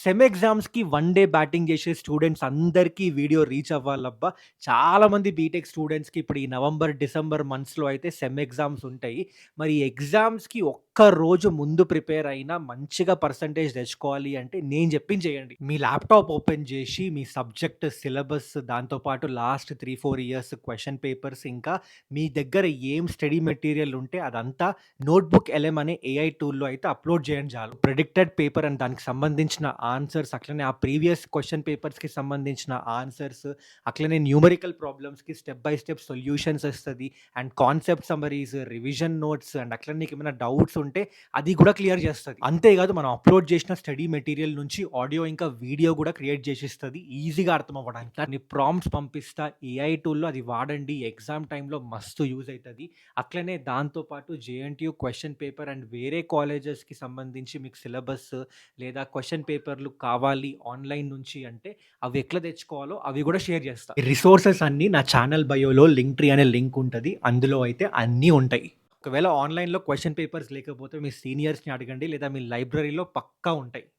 Sem ఎగ్జామ్స్‌కి one day batting జేసే students అందరికీ ఈ వీడియో రీచ్ అవ్వాలబ్బా! చాలామంది బీటెక్ స్టూడెంట్స్‌కి ఇప్పుడు ఈ నవంబర్, డిసెంబర్ మంత్స్‌లో అయితే సెమ్ ఎగ్జామ్స్ ఉంటాయి. మరి ఈ ఎగ్జామ్స్‌కి ఒక్క రోజు ముందు ప్రిపేర్ అయినా మంచిగా పర్సెంటేజ్ తెచ్చుకోవాలి అంటే నేను చెప్పింది చేయండి. మీ ల్యాప్‌టాప్ ఓపెన్ జేసి మీ సబ్జెక్ట్ సిలబస్ దాంతో పాటు లాస్ట్ 3, 4 ఇయర్స్ క్వెషన్ పేపర్స్ ఇంకా మీ దగ్గర ఏం స్టడీ మెటీరియల్ ఉంటే అదంతా నోట్‌బుక్ ఎల్ఎం అనే ఏఐ టూల్‌లో అయితే అప్‌లోడ్ చేయండి చాలు. ప్రిడిక్టెడ్ పేపర్ అండ్ దానికి సంబంధించిన ఆన్సర్స్, అట్లనే ఆ ప్రీవియస్ క్వెషన్ పేపర్స్‌కి సంబంధించిన ఆన్సర్స్, అట్లనే న్యూమరికల్ ప్రాబ్లమ్స్‌కి స్టెప్ బై స్టెప్ సొల్యూషన్స్ ఇస్తది. And concept summaries, revision notes and అట్లనే నీకేమైనా డౌట్స్ ఉంటే అది కూడా క్లియర్ చేస్తది. అంతేకాదు మనం అప్‌లోడ్ చేసిన స్టడీ మెటీరియల్ నుంచి ఆడియో ఇంకా వీడియో కూడా క్రియేట్ చేసిస్తది ఈజీగా అర్థం అవ్వడానికి. దాన్ని ప్రాంప్ట్స్ పంపిస్తా ఏఐ టూల్‌లో అది వాడండి. ఎగ్జామ్ టైమ్‌లో మస్తు యూజ్ అయితది. అట్లనే దాంతో పాటు జేఎన్‌టీయూ క్వెషన్ పేపర్ అండ్ వేరే కాలేజెస్‌కి సంబంధించి మీకు సిలబస్ లేదా క్వెషన్ పేపర్‌లు కావాలి ఆన్‌లైన్ నుంచి అంటే అవి ఎట్లా తెచ్చుకోవాలో అవి గూడా షేర్ చేస్తా. ఈ రిసోర్సెస్ అన్నీ నా ఛానల్ బయోలో లింక్ ట్రీ అనే లింక్ ఉంటది. అందులో అయితే అన్నీ ఉంటాయి. ఒకవేళ ఆన్‌లైన్‌లో క్వెషన్ పేపర్స్ లేకపోతే మీ సీనియర్స్‌ని అడగండి లేదా మీ లైబ్రరీలో పక్కా ఉంటాయి.